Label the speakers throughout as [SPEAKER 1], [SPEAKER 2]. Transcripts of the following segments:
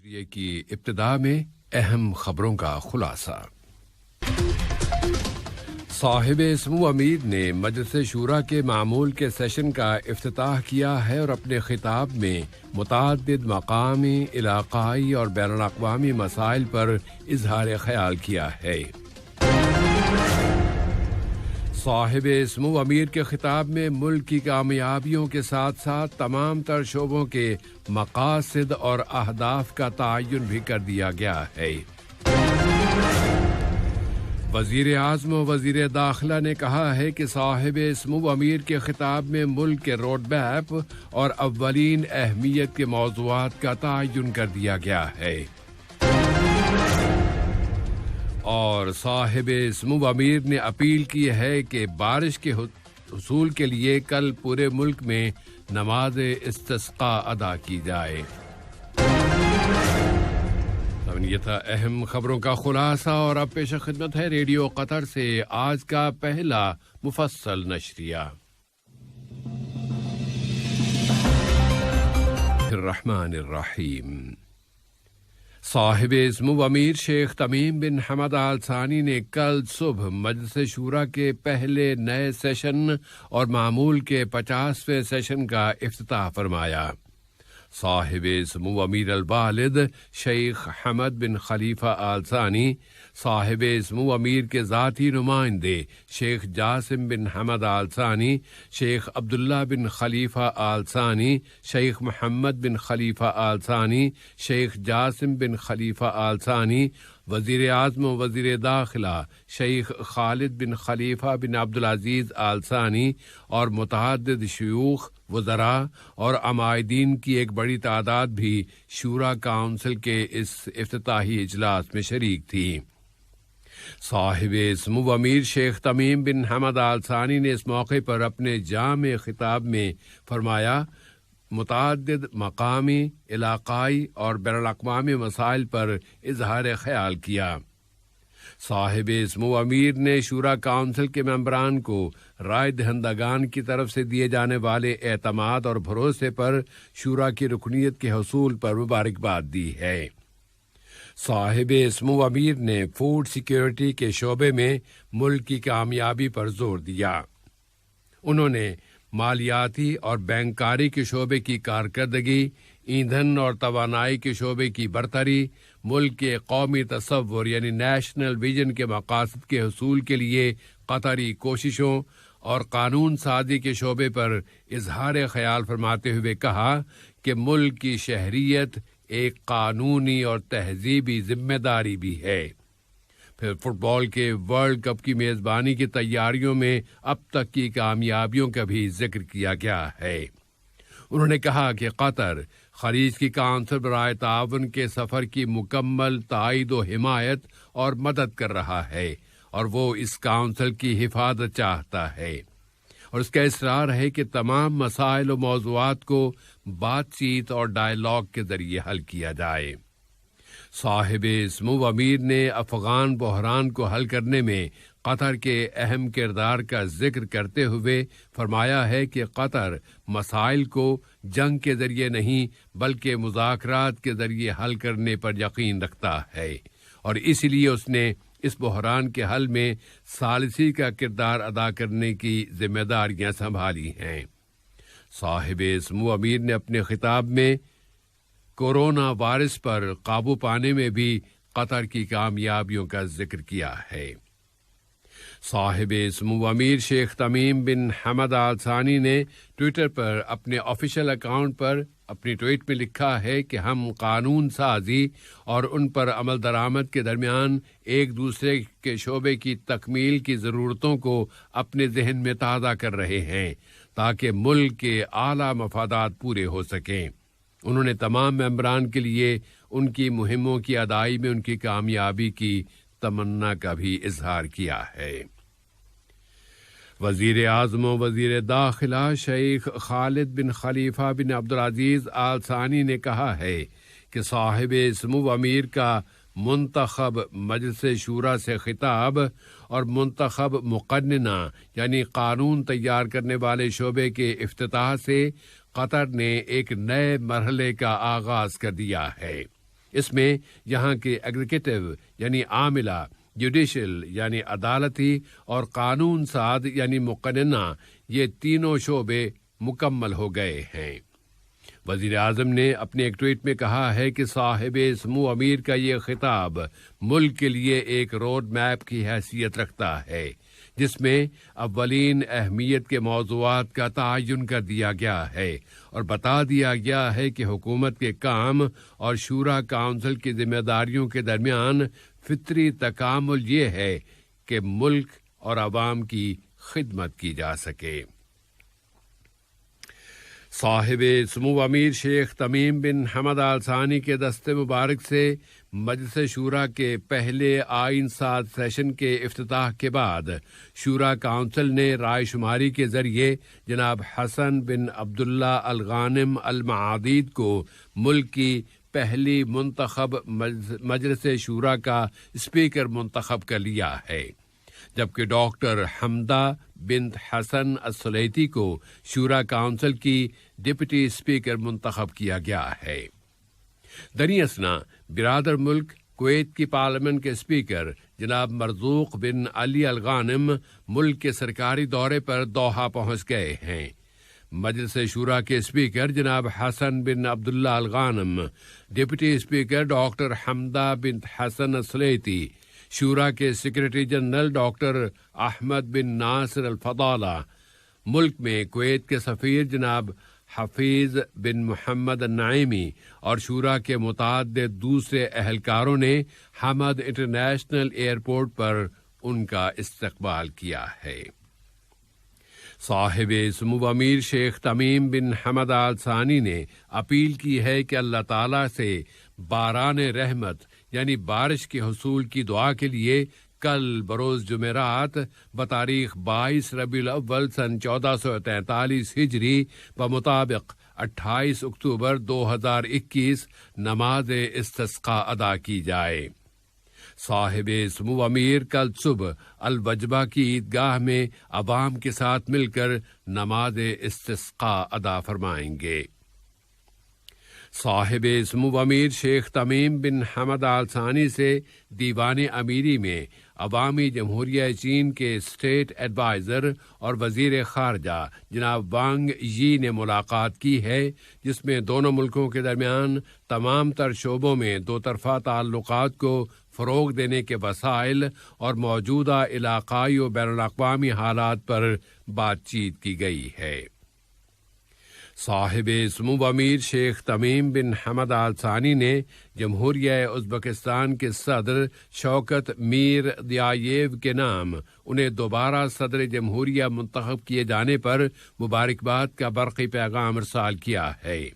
[SPEAKER 1] نشریے کی ابتدا میں اہم خبروں کا خلاصہ۔ صاحب سمو امیر نے مجلس شورا کے معمول کے سیشن کا افتتاح کیا ہے اور اپنے خطاب میں متعدد مقامی، علاقائی اور بین الاقوامی مسائل پر اظہار خیال کیا ہے۔ صاحب سمو امیر کے خطاب میں ملک کی کامیابیوں کے ساتھ ساتھ تمام تر شعبوں کے مقاصد اور اہداف کا تعین بھی کر دیا گیا ہے۔ وزیر اعظم و وزیر داخلہ نے کہا ہے کہ صاحب سمو امیر کے خطاب میں ملک کے روڈ میپ اور اولین اہمیت کے موضوعات کا تعین کر دیا گیا ہے۔ اور صاحب سمو امیر نے اپیل کی ہے کہ بارش کے حصول کے لیے کل پورے ملک میں نماز استسقاء ادا کی جائے۔ یہ تھا اہم خبروں کا خلاصہ، اور اب پیش خدمت ہے ریڈیو قطر سے آج کا پہلا مفصل نشریہ۔ الرحمن الرحیم۔ صاحب سمو امیر شیخ تمیم بن حمد آل ثانی نے کل صبح مجلس شورا کے پہلے نئے سیشن اور معمول کے 50ویں سیشن کا افتتاح فرمایا۔ صاحب سمو امیر الوالد شیخ حمد بن خلیفہ آل ثانی، صاحب سمو امیر کے ذاتی نمائندے شیخ جاسم بن حمد آل ثانی، شیخ عبداللہ بن خلیفہ آل ثانی، شیخ محمد بن خلیفہ آل ثانی، شیخ جاسم بن خلیفہ آل ثانی، وزیر اعظم و وزیر داخلہ شیخ خالد بن خلیفہ بن عبدالعزیز آل ثانی اور متعدد شیوخ، وزراء اور عمائدین کی ایک بڑی تعداد بھی شورا کونسل کے اس افتتاحی اجلاس میں شریک تھی۔ صاحب سمو امیر شیخ تمیم بن حمد آل ثانی نے اس موقع پر اپنے جامع خطاب میں فرمایا، متعدد مقامی، علاقائی اور بین الاقوامی مسائل پر اظہار خیال کیا۔ صاحب سمو امیر نے شورا کونسل کے ممبران کو رائے دہندگان کی طرف سے دیے جانے والے اعتماد اور بھروسے پر شورا کی رکنیت کے حصول پر مبارکباد دی ہے۔ صاحب سمو امیر نے فوڈ سیکیورٹی کے شعبے میں ملک کی کامیابی پر زور دیا۔ انہوں نے مالیاتی اور بینکاری کے شعبے کی کارکردگی، ایندھن اور توانائی کے شعبے کی برتری، ملک کے قومی تصور یعنی نیشنل ویژن کے مقاصد کے حصول کے لیے قطری کوششوں اور قانون سازی کے شعبے پر اظہار خیال فرماتے ہوئے کہا کہ ملک کی شہریت ایک قانونی اور تہذیبی ذمہ داری بھی ہے۔ پھر فٹ بال کے ورلڈ کپ کی میزبانی کی تیاریوں میں اب تک کی کامیابیوں کا بھی ذکر کیا گیا ہے۔ انہوں نے کہا کہ قطر خلیج کی کونسل برائے تعاون کے سفر کی مکمل تائید و حمایت اور مدد کر رہا ہے، اور وہ اس کونسل کی حفاظت چاہتا ہے، اور اس کا اصرار ہے کہ تمام مسائل و موضوعات کو بات چیت اور ڈائیلاگ کے ذریعے حل کیا جائے۔ صاحب سمو امیر نے افغان بحران کو حل کرنے میں قطر کے اہم کردار کا ذکر کرتے ہوئے فرمایا ہے کہ قطر مسائل کو جنگ کے ذریعے نہیں بلکہ مذاکرات کے ذریعے حل کرنے پر یقین رکھتا ہے، اور اس لیے اس نے اس بحران کے حل میں ثالثی کا کردار ادا کرنے کی ذمہ داریاں سنبھالی ہیں۔ صاحب سمو امیر نے اپنے خطاب میں کورونا وائرس پر قابو پانے میں بھی قطر کی کامیابیوں کا ذکر کیا ہے۔ صاحب سمو امیر شیخ تمیم بن حمد آل ثانی نے ٹویٹر پر اپنے آفیشیل اکاؤنٹ پر اپنی ٹویٹ میں لکھا ہے کہ ہم قانون سازی اور ان پر عمل درآمد کے درمیان ایک دوسرے کے شعبے کی تکمیل کی ضرورتوں کو اپنے ذہن میں تازہ کر رہے ہیں تاکہ ملک کے اعلیٰ مفادات پورے ہو سکیں۔ انہوں نے تمام ممبران کے لیے ان کی مہموں کی ادائی میں ان کی کامیابی کی تمنا کا بھی اظہار کیا ہے۔ وزیر اعظم و وزیر داخلہ شیخ خالد بن خلیفہ بن عبدالعزیز آل ثانی نے کہا ہے کہ صاحب سمو امیر کا منتخب مجلس شورا سے خطاب اور منتخب مقننہ یعنی قانون تیار کرنے والے شعبے کے افتتاح سے قطر نے ایک نئے مرحلے کا آغاز کر دیا ہے۔ اس میں یہاں کے ایگزیکٹو یعنی عاملہ، جوڈیشل یعنی عدالتی، اور قانون ساز یعنی مقننہ، یہ تینوں شعبے مکمل ہو گئے ہیں۔ وزیر اعظم نے اپنے ایک ٹویٹ میں کہا ہے کہ صاحب سمو امیر کا یہ خطاب ملک کے لیے ایک روڈ میپ کی حیثیت رکھتا ہے، جس میں اولین اہمیت کے موضوعات کا تعین کر دیا گیا ہے اور بتا دیا گیا ہے کہ حکومت کے کام اور شورا کونسل کی ذمہ داریوں کے درمیان فطری تکامل یہ ہے کہ ملک اور عوام کی خدمت کی جا سکے۔ صاحب سمو امیر شیخ تمیم بن حمد آل ثانی کے دست مبارک سے مجلس شورا کے پہلے آئین ساز سیشن کے افتتاح کے بعد شورا کونسل نے رائے شماری کے ذریعے جناب حسن بن عبداللہ الغانم المعادید کو ملک کی پہلی منتخب مجلس شورا کا اسپیکر منتخب کر لیا ہے، جبکہ ڈاکٹر حمدہ بنت حسن السلیتی کو شورا کونسل کی ڈپٹی اسپیکر منتخب کیا گیا ہے۔ دریں اثنا برادر ملک کویت کی پارلیمنٹ کے اسپیکر جناب مرزوق بن علی الغانم ملک کے سرکاری دورے پر دوحہ پہنچ گئے ہیں۔ مجلس شورا کے اسپیکر جناب حسن بن عبداللہ الغانم، ڈپٹی اسپیکر ڈاکٹر حمدہ بنت حسن السلیتی، شورا کے سیکرٹری جنرل ڈاکٹر احمد بن ناصر الفضالہ، ملک میں کویت کے سفیر جناب حفیظ بن محمد النعیمی اور شورا کے متعدد دوسرے اہلکاروں نے حمد انٹرنیشنل ایئرپورٹ پر ان کا استقبال کیا ہے۔ صاحب سمو امیر شیخ تمیم بن حمد آل ثانی نے اپیل کی ہے کہ اللہ تعالیٰ سے باران رحمت یعنی بارش کے حصول کی دعا کے لیے کل بروز جمعرات بتاریخ 22 ربیع الاول سن 1443 ہجری بمطابق 28 اکتوبر 2021 نماز استسقاء ادا کی جائے۔ صاحب سمو امیر کل صبح الوجبہ کی عیدگاہ میں عوام کے ساتھ مل کر نماز استسقاء ادا فرمائیں گے۔ صاحب سمو امیر شیخ تمیم بن حمد آل ثانی سے دیوان امیری میں عوامی جمہوریہ چین کے اسٹیٹ ایڈوائزر اور وزیر خارجہ جناب وانگ یی نے ملاقات کی ہے، جس میں دونوں ملکوں کے درمیان تمام تر شعبوں میں دو طرفہ تعلقات کو فروغ دینے کے وسائل اور موجودہ علاقائی و بین الاقوامی حالات پر بات چیت کی گئی ہے۔ صاحب سمو امیر شیخ تمیم بن حمد آل ثانی نے جمہوریہ ازبکستان کے صدر شوکت میر زیاییو کے نام انہیں دوبارہ صدر جمہوریہ منتخب کیے جانے پر مبارکباد کا برقی پیغام ارسال کیا ہے۔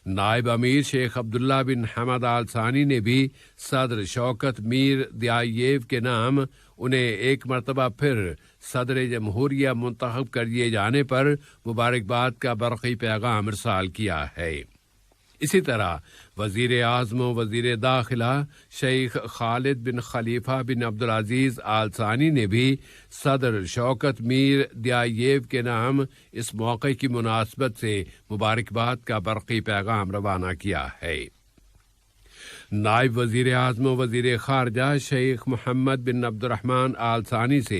[SPEAKER 1] نائب امیر شیخ عبداللہ بن حمد آل ثانی نے بھی صدر شوکت میر زیاییو کے نام انہیں ایک مرتبہ پھر صدر جمہوریہ منتخب کر دیے جانے پر مبارکباد کا برقی پیغام ارسال کیا ہے۔ اسی طرح وزیر اعظم و وزیر داخلہ شیخ خالد بن خلیفہ بن عبدالعزیز آل ثانی نے بھی صدر شوکت میر زیاییو کے نام اس موقع کی مناسبت سے مبارکباد کا برقی پیغام روانہ کیا ہے۔ نائب وزیر اعظم و وزیر خارجہ شیخ محمد بن عبد الرحمن آل ثانی سے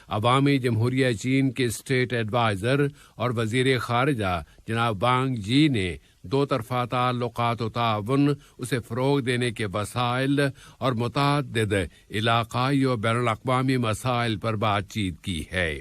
[SPEAKER 1] عوامی جمہوریہ چین کے اسٹیٹ ایڈوائزر اور وزیر خارجہ جناب وانگ جی نے دو طرفہ تعلقات و تعاون، اسے فروغ دینے کے وسائل اور متعدد علاقائی و بین الاقوامی مسائل پر بات چیت کی ہے۔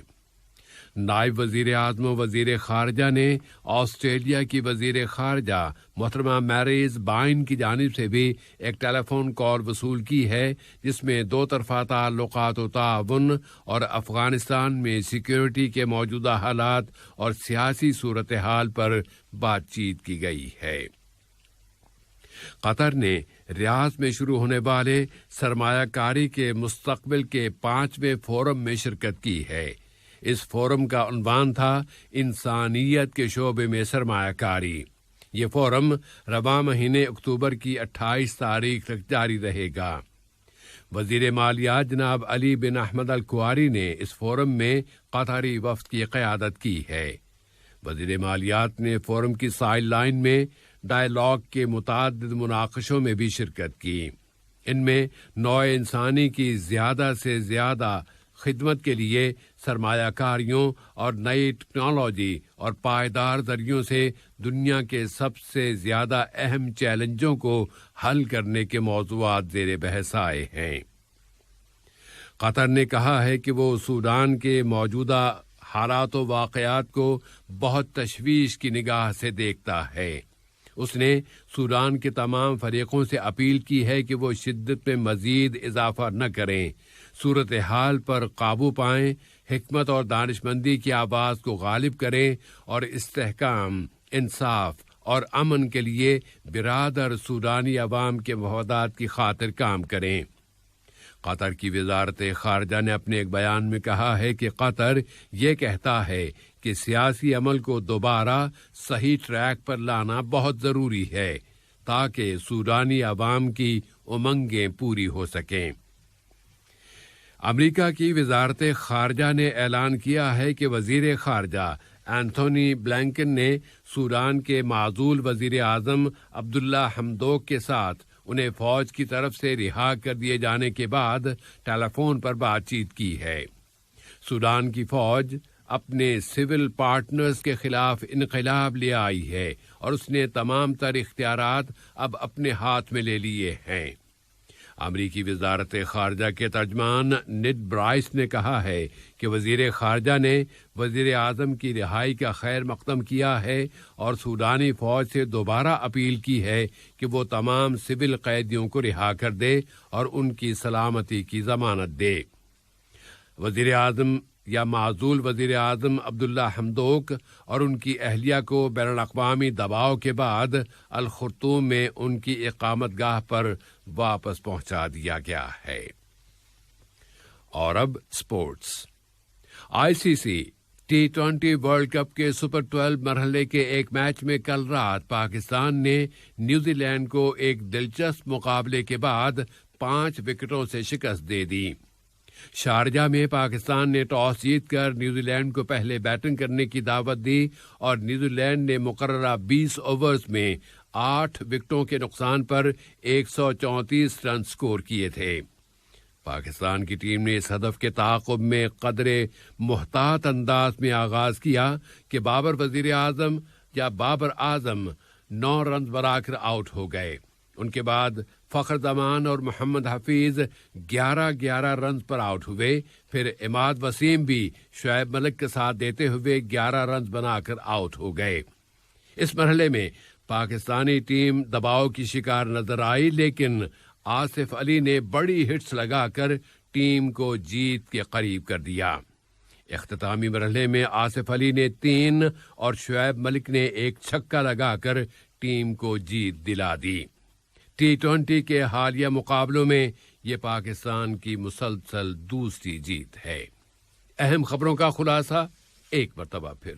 [SPEAKER 1] نائب وزیر اعظم و وزیر خارجہ نے آسٹریلیا کی وزیر خارجہ محترمہ میریز بائن کی جانب سے بھی ایک ٹیلی فون کال وصول کی ہے، جس میں دو طرفہ تعلقات و تعاون اور افغانستان میں سیکیورٹی کے موجودہ حالات اور سیاسی صورتحال پر بات چیت کی گئی ہے۔ قطر نے ریاض میں شروع ہونے والے سرمایہ کاری کے مستقبل کے 5ویں فورم میں شرکت کی ہے۔ اس فورم کا عنوان تھا انسانیت کے شعبے میں سرمایہ کاری۔ یہ فورم رواں مہینے اکتوبر کی 28 تاریخ تک جاری رہے گا۔ وزیر مالیات جناب علی بن احمد الکواری نے اس فورم میں قطری وفد کی قیادت کی ہے۔ وزیر مالیات نے فورم کی سائیڈ لائن میں ڈائلاگ کے متعدد مناقشوں میں بھی شرکت کی۔ ان میں نوع انسانی کی زیادہ سے زیادہ خدمت کے لیے سرمایہ کاریوں اور نئی ٹیکنالوجی اور پائیدار ذریعوں سے دنیا کے سب سے زیادہ اہم چیلنجوں کو حل کرنے کے موضوعات زیر بحث آئے ہیں۔ قطر نے کہا ہے کہ وہ سوڈان کے موجودہ حالات و واقعات کو بہت تشویش کی نگاہ سے دیکھتا ہے۔ اس نے سوڈان کے تمام فریقوں سے اپیل کی ہے کہ وہ شدت میں مزید اضافہ نہ کریں، صورتحال پر قابو پائیں، حکمت اور دانشمندی کی آواز کو غالب کریں اور استحکام، انصاف اور امن کے لیے برادر سوڈانی عوام کے مفادات کی خاطر کام کریں۔ قطر کی وزارت خارجہ نے اپنے ایک بیان میں کہا ہے کہ قطر یہ کہتا ہے کہ سیاسی عمل کو دوبارہ صحیح ٹریک پر لانا بہت ضروری ہے تاکہ سوڈانی عوام کی امنگیں پوری ہو سکیں۔ امریکہ کی وزارت خارجہ نے اعلان کیا ہے کہ وزیر خارجہ اینتھونی بلنکن نے سوڈان کے معزول وزیر اعظم عبداللہ حمدوک کے ساتھ انہیں فوج کی طرف سے رہا کر دیے جانے کے بعد ٹیلی فون پر بات چیت کی ہے۔ سوڈان کی فوج اپنے سول پارٹنرز کے خلاف انقلاب لے آئی ہے اور اس نے تمام تر اختیارات اب اپنے ہاتھ میں لے لیے ہیں۔ امریکی وزارت خارجہ کے ترجمان نیڈ برائس نے کہا ہے کہ وزیر خارجہ نے وزیر اعظم کی رہائی کا خیر مقدم کیا ہے اور سوڈانی فوج سے دوبارہ اپیل کی ہے کہ وہ تمام سول قیدیوں کو رہا کر دے اور ان کی سلامتی کی ضمانت دے۔ وزیر اعظم یا معزول وزیر اعظم عبداللہ حمدوک اور ان کی اہلیہ کو بین الاقوامی دباؤ کے بعد الخرطوم میں ان کی اقامت گاہ پر واپس پہنچا دیا گیا ہے۔ اور اب sports. ICC T20 world cup کے سپر 12 مرحلے کے ایک میچ میں کل رات پاکستان نے نیوزی لینڈ کو ایک دلچسپ مقابلے کے بعد 5 وکٹوں سے شکست دے دی۔ شارجہ میں پاکستان نے ٹاس جیت کر نیوزی لینڈ کو پہلے بیٹنگ کرنے کی دعوت دی اور نیوزی لینڈ نے مقررہ 20 اوورز میں 8 وکٹوں کے نقصان پر 134 رن سکور کیے تھے۔ پاکستان کی ٹیم نے اس ہدف کے تعاقب میں قدرے محتاط انداز میں آغاز کیا کہ بابر اعظم 9 رنز بنا کر آؤٹ ہو گئے۔ ان کے بعد فخر زمان اور محمد حفیظ 11 رنز پر آؤٹ ہوئے۔ پھر عماد وسیم بھی شعیب ملک کے ساتھ دیتے ہوئے 11 رنز بنا کر آؤٹ ہو گئے۔ اس مرحلے میں پاکستانی ٹیم دباؤ کی شکار نظر آئی، لیکن آصف علی نے بڑی ہٹس لگا کر ٹیم کو جیت کے قریب کر دیا۔ اختتامی مرحلے میں آصف علی نے 3 اور شعیب ملک نے 1 چھکا لگا کر ٹیم کو جیت دلا دی۔ T20 کے حالیہ مقابلوں میں یہ پاکستان کی مسلسل دوسری جیت ہے۔ اہم خبروں کا خلاصہ ایک مرتبہ پھر۔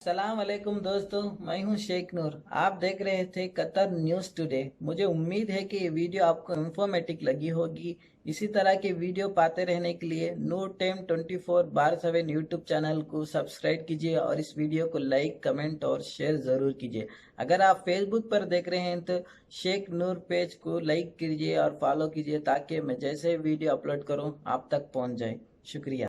[SPEAKER 2] السلام علیکم دوستو، میں ہوں شیخ نور۔ آپ دیکھ رہے تھے قطر نیوز ٹوڈے۔ مجھے امید ہے کہ یہ ویڈیو آپ کو انفارمیٹک لگی ہوگی۔ اسی طرح کے ویڈیو پاتے رہنے کے لیے نور ٹائم 24/7 یوٹیوب چینل کو سبسکرائب کیجیے اور اس ویڈیو کو لائک، کمنٹ اور شیئر ضرور کیجیے۔ اگر آپ فیس بک پر دیکھ رہے ہیں تو شیخ نور پیج کو لائک کیجیے اور فالو کیجیے تاکہ میں جیسے ویڈیو اپلوڈ کروں آپ تک پہنچ جائے۔ شکریہ۔